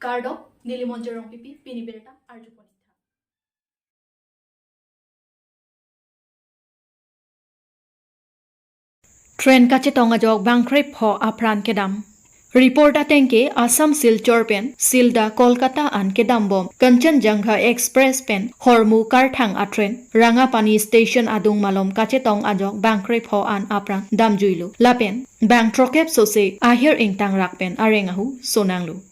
Gardop, Nilimonjerong Pipi, Piniberta, Arjuponita. Train Kachetong Ajok Bangkrep Ho Apran Kedam. Report atengke Assam Silchor pen Silda Kolkata an kedam bom Kanchenjunga Express pen Hormu Karthang atren Rangapani Station adung malom Kachetong ajok Bangkrep ho an apran damjuilu lapen Bang trokep sose ahir ingtang rakpen arengahu sonanglu.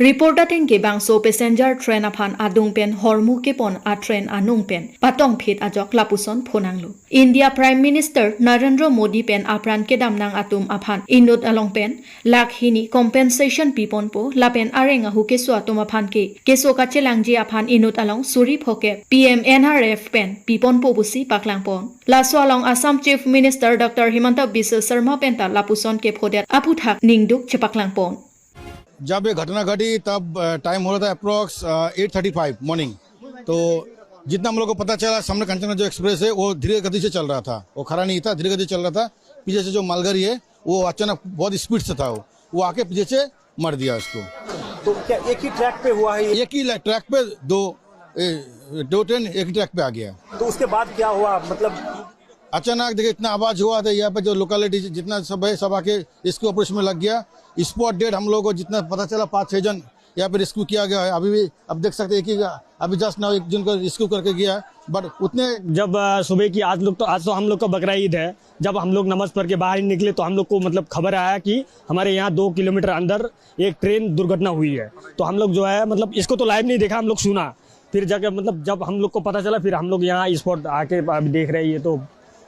Report atengke bangso passenger train aphan adung pen Hormu kepon atren anung pen patong phit ajok lapuson phonanglu. India Prime Minister Narendra Modi pen apran kedam nang atum aphan inut along pen lakhini compensation pipon po lapen arenga hu keso atum aphan ke keso kachelangji aphan inut along suri phoke PM NRF pen pipon po busi paklang pon laso along Assam Chief Minister Dr. Himanta Biswa Sarma pen ta lapuson ke phodet aputhak ningduk chepaklang pon. जब ये घटना घटी तब time हो रहा था approx 8:35 morning. तो जितना हम लोग को पता चला सामने कंचना जो एक्सप्रेस है वो धीरे गति से चल रहा था, वो खड़ा नहीं था, धीरे गति चल रहा था। पीछे से जो मालगाड़ी है वो अचानक बहुत स्पीड से था, वो आके पीछे से मर दिया उसको। तो क्या एक ही ट्रैक पे हुआ है? एक ही ट्रैक पे दो ट्रेन एक ही ट्रैक पे आ गया। तो उसके बाद क्या हुआ? मतलब अचानक देखिए इतना आवाज हुआ था, यहाँ पे जो लोकेलिटी जितना सब है सब आके इसके ऑपरेशन में लग गया। स्पॉट डेड हम लोगों को जितना पता चला 5-6 जन यहाँ पे रेस्क्यू किया गया है। अभी भी अब देख सकते हैं कि अभी जस्ट नाउ एक जन को रेस्क्यू करके गया, बट उतने जब सुबह की आज तो हम लोग का बकरा ईद है। जब हम लोग नमाज पढ़ के बाहर निकले तो हम लोग को मतलब खबर आया कि हमारे यहाँ 2 किलोमीटर अंदर एक ट्रेन दुर्घटना हुई है। तो हम लोग जो है मतलब इसको तो लाइव नहीं देखा, हम लोग सुना, फिर जाकर मतलब जब हम लोग को पता चला फिर हम लोग यहाँ स्पॉट आके देख रहे हैं। ये तो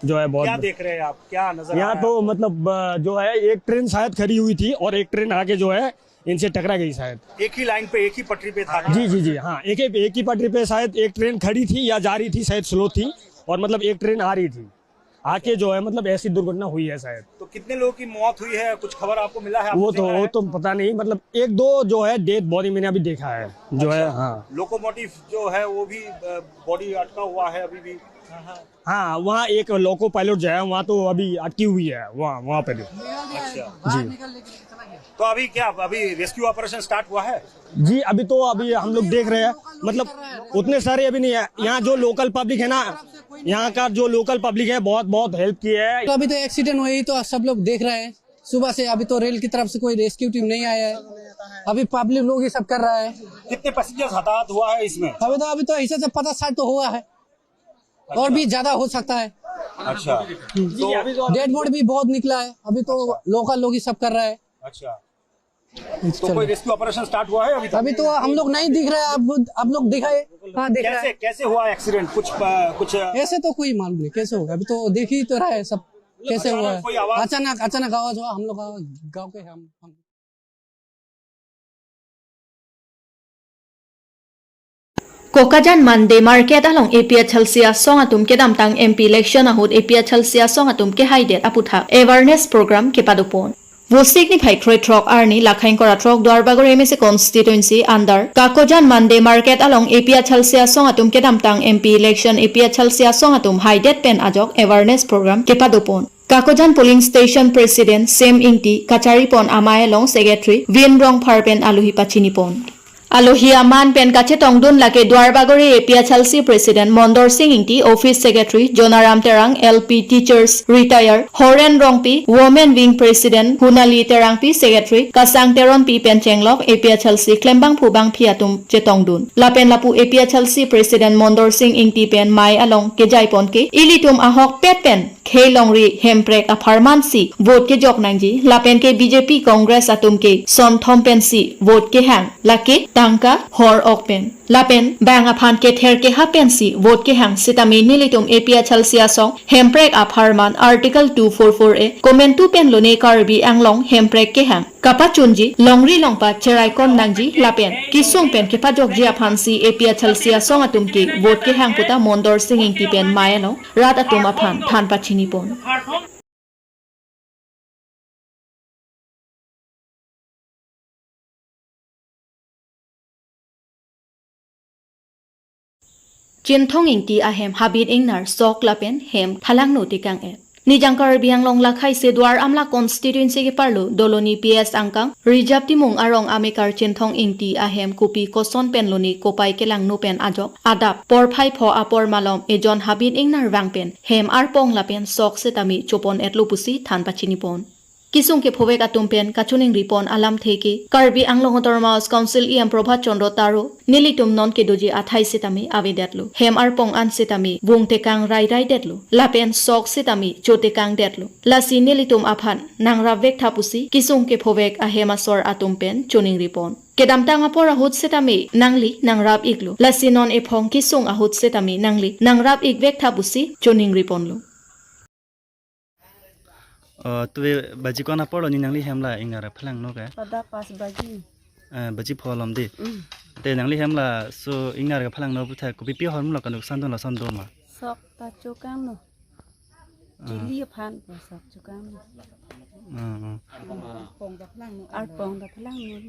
जो है बहुत क्या देख रहे हैं आप? क्या नजर यहाँ तो मतलब जो है एक ट्रेन शायद खड़ी हुई थी और एक ट्रेन आके जो है इनसे टकरा गई शायद। एक ही लाइन पे एक ही पटरी पे था? जी हाँ, एक ही पटरी पे शायद एक ट्रेन खड़ी थी या जा रही थी, शायद स्लो थी, और मतलब एक ट्रेन आ रही थी, आके जो है मतलब ऐसी दुर्घटना हुई है शायद। तो कितने लोगों की मौत हुई है, कुछ खबर आपको मिला है? वो तो पता नहीं, मतलब 1-2 जो है डेड बॉडी मैंने अभी देखा है जो है। हाँ, लोकोमोटिव जो है वो भी बॉडी अटका हुआ है अभी भी? हाँ, वहाँ एक लोको पायलट जो है वहाँ तो अभी अटकी हुई है वहाँ पे भी। अच्छा जी, तो अभी रेस्क्यू ऑपरेशन स्टार्ट हुआ है? जी अभी हम लोग देख रहे हैं, मतलब उतने सारे अभी नहीं है। यहाँ जो लोकल पब्लिक है ना, यहाँ का जो लोकल पब्लिक है बहुत हेल्प की है। तो अभी तो एक्सीडेंट हुई तो सब लोग देख रहे हैं सुबह से। अभी तो रेल की तरफ से कोई रेस्क्यू टीम नहीं आया है, अभी पब्लिक लोग ही सब कर रहा है। कितने पैसेंजर्स हताहत हुआ है इसमें? अभी तो ऐसे से 50-60 तो हुआ है। अच्छा। और भी ज्यादा हो सकता है। अच्छा, तो डेड बॉडी भी बहुत निकला है। अभी तो लोकल लोग ही सब कर रहा है। अच्छा, तो कोई रेस्क्यू ऑपरेशन स्टार्ट हुआ है अभी तो हम लोग नहीं दिख रहे हैं, अब लोग दिखाए। हाँ, देख रहे हैं। कैसे हुआ एक्सीडेंट? कुछ ऐसे तो कोई मालूम नहीं कैसे होगा, अभी तो देख ही तो रहा है सब कैसे हुआ है। अचानक आवाज हुआ, हम लोग गाँव के हम Kokajan Mande Market along APA Chalsia Song atum ke damtang MP election ahut APA Chalsia Song atum ke haidet aputha awareness program ke padupon. Wo signify trok arni lakhain kora trok Dwarbagor MSC constituency under Kokajan Mande Market along APA Chalsia Song atum ke damtang MP election APA Chalsia Song atum haidet pen ajok awareness program ke padupon. Kokajan Polling Station President Sem Ingti Kacharipon Amay along Secretary Winrong Parpen Aluhi Pachinipon. Alohia man pen kache tongdun lake Dwarbagori APA Chalsi President Mondor Singh Ingti Office Secretary Jonaram Terang LP Teachers Retire Horen Rongpi Women Wing President Hunali Terangpi Secretary Kasang Teron Pi Pen Chenglok APA Chalsi Klembang Pubang Piatum Chetongdun Lapen Lapu APA Chalsi President Mondor Singh Ingti pen Mai along ke Jaipon ke Ilitum Ahok Pet pen Khelongri Hemprek Aparmansi Vote ke Jok Nangji Lapen ke BJP Congress atum ke Son Thompensi Vote ke Hang Lake Tangka hor okpen lapen bang aphan ke ther ke hapensi vote ke hang sitami nilitum APA Chalsia Song hemprek apharman article 244a comment tu pen lone karbi anglong hemprek ke hang kapachunji longri longpa cherai kon nangji lapen kisung pen ke pajok ji aphansi APA Chalsia Song atum ke vote ke hang puta Mondor Singh Ingti pen mayano rat atum aphan than pachini pon Jinthong Ingti ahem habit ingnar sok lapen hem thalang no tikang et. Nijang Karbi Anglong Lakhai Sedwar Amla constituency ke parlu Doloni PS Angkang Rijab Timung Arong Amikar Chinthong Ingti Ahem Kupi Koson Penloni Kopai Kelang No Pen Ajok Adap Porphai Pho Apor Malom Ejon Habin Ingnar Wangpen Hem Arpong Lapen Sok Setami Chopon Etlupusi Than Pachinipon Kisung ke phowek atumpen kachuning ripon alam theke Karbi Anglong Autonomous Council EM Prabhat Chandra Taro Nilitum non ke doji 28 setami avedetlu Hem Arpong an setami wongtekang rai detlu Lapen sok setami chotekang detlu Lasi Nilitum aphan nangra vek thapusi Kisung ke phowek ahemasor atumpen chuning ripon Kedamtang apor ahut setami nangli nangrab iglu Lasi non ephong kisung ahut setami nangli nangrab igvek thapusi chuning riponlu tu baji kona polo ni nangli hemla ingara phalang no ka pada pas bagi baji pholom di te nangli hemla so ingara ka phalang no butha ko pi horm la kanuk sandon la sando ma sok ta chukam no chili phan pa sok chukam no pong da phalang no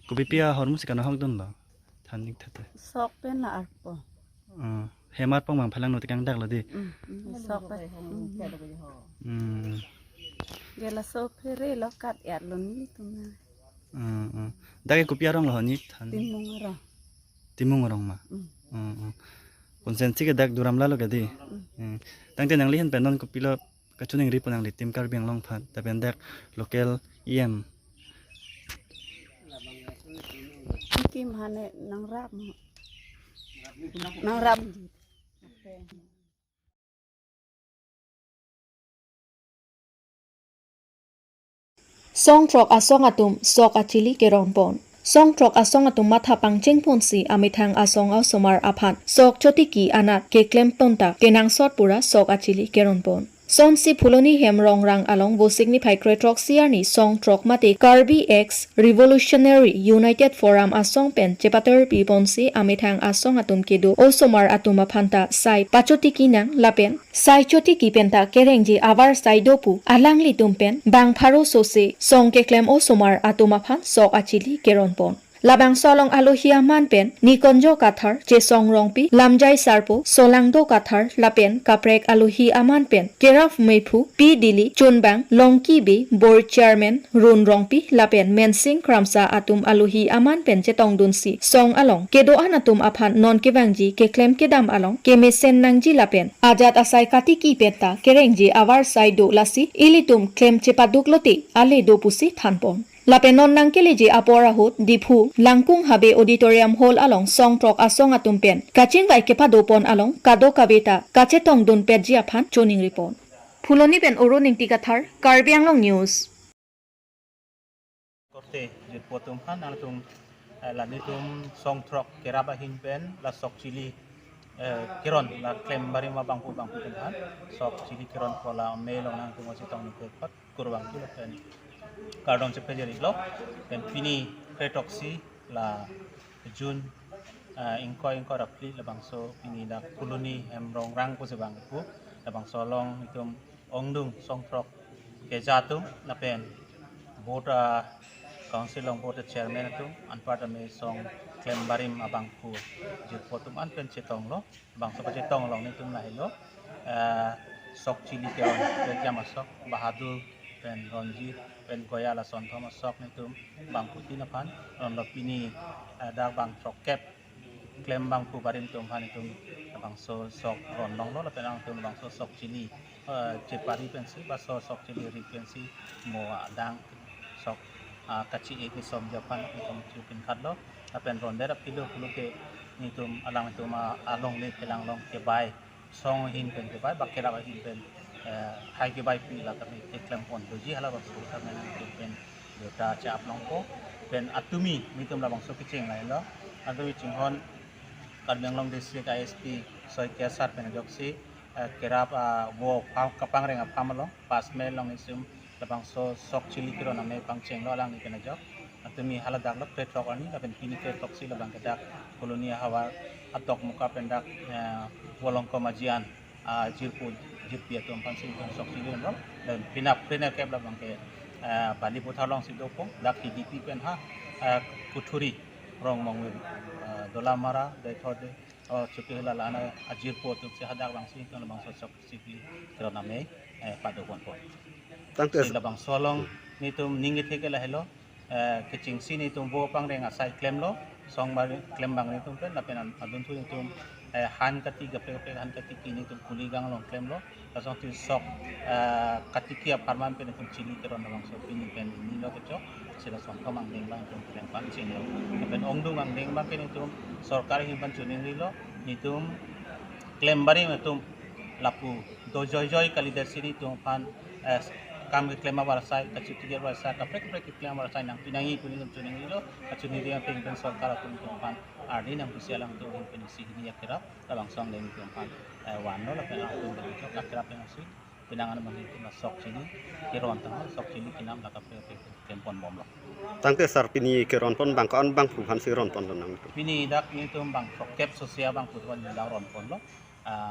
ko pi horm sikana hok don la thanik thate sok pen la arpo hemat pong mang phalang no tikang dak la di sok pa gela so phere lo kat yat lo ni tuma dage ko pi arong la ni than timung rong ma konsensi ke dak duram la lo ga di tang te nangli hen penon ko pilo kachuning ri ponang li tim kar biang long phan ta ben dak local em kim hane nang rap Song trok asong atum sok achili kerong pon. Song trok asong atum matha pangcheng pon si amithang asong au somar aphan. Sok chotiki anat ke klem tonta kenang sot pura sok achili kerong pon. Son si phuloni hem rong rang along wo signify kretrok siarni song trok mate Karbi X Revolutionary United Forum asong pen chepator pipon si amithang asong atum kedo o somar atum aphanta sai pachotiki nang lapen sai chotiki penta kerengji avar sai dopu alangli tumpen bang pharo sose song ke klem o somar atum aphan sok achili keronpon Labang solong alohia manpen nikonjo kathar che song rongpi lamjai sarpo solangdo kathar lapen kaprek alohi amanpen keraf mepu pi dili chunbang longki be board chairman run rongpi lapen mensing kramsa atum alohi amanpen che tongdunsi song along kedo anatum aphan non kebangji ke klem kedam along ke mesen nangji lapen ajat asai katiki peta kerengji avar saido lasi ilitum klem chepaduklote ale do pusi thanpon Lapenon nang keleji aporahut dipu langkung habe auditorium hall along song trok asong atumpen kaching vai kepa dopon along kado kabeta kachetong dun peji aphan choning report phuloni pen oroning tikathar Karbi Anglong news korte jit potum han anatum lanitum song trok keraba hin pen la sok chili kiron la klem bari ma bangku kan sok chili kiron pola melong nang tum wasitong ni pat kurbang tu pen Kardon cepejari lo dan pini kretoksi la Jun ingko rapli la bangso pini da koloni emrong rang ko se bang ku la bangso long itum ongdung songtrok ke jatum la pen bota council long bota chairman tu anpat ame song klem barim abang ku je potum an pen chetong lo bangso pa chetong long ni tum lai lo sok chili ke jam sok bahadur pen ronji pen goya la son thomas sok ni tum bang puti na pan on lo pini da bang trok kep klem bang pu barim tum pan tum bang so sok ron long lo la pen ang tum bang so sok chili je pari pen si ba so sok chili ri pen si mo dang sok kachi ek ni som japan ni tum chu pin khat lo la pen ron da pilo pulu ke ni tum alang tum along le kelang long ke bai song hin pen ke bai bakela ba hin pen hai ke bai pi la kami eklam pon doji hala bang so kami pen dota chap long ko pen atumi ni tum la bang so kicheng lai lo atumi chinghon Karbi Anglong district ISP soi kesar pen joksi kerap wo kapang reng apam lo pas me long isum la bang so sok chili kiro na me pang cheng lo lang ni pen jok atumi hala dak lo petrok ani la pen pini petrok si la bang kedak koloni hawa atok muka pendak wolong ko majian jirpu jipia tu ampan sih sok sih lo dan pinap kep la bang ke bali putalong si dopong dak HDP pen ha kuturi rong mongwin dola mara dai thode oh cukup lala ana ajir po tu si hadak bang si kan bang sosok sili kiron ame pada pon po sila bang solong ni tum ningit heke la hello kecing sini tum bo pang renga sai klem lo song bar klem bang ni tum pen lapen adun tu ni tum han ketiga pe han ketiga ni tum kuligang long klem lo lasong tu sok katikia parman pen tum cili kiron bang so pini pen ni lo kecok sila song kamang ding bang tum klem pan sini lo pen ongdung ang ding bang pen tum sorkar himpan chuning lo ni tum klem bari tum lapu do joy joy kali dari sini tum pan kami klema barasai kacutiger barasai kapre klema barasai nang pinangi kuning chuning lo kacuni dia pengpen sorkar tum pan ardi nang pusialang tum penisi ni akira labang song deng tum pan wano la pen tum begitu akira penasi pinangan mang itu masok sini kiron tang sok sini kinam la kapre tempon bom lo Tangke sar pini kiron pon bang kon bang puhan siron pon nang pini dak ni tum bang prokep sosial bang putuan lauron pon lo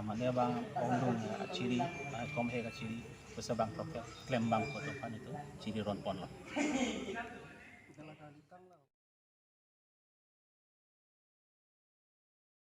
mana bang ongdung ciri komhe ka ciri bang prokep klem bang putuan itu ciri ron pon lo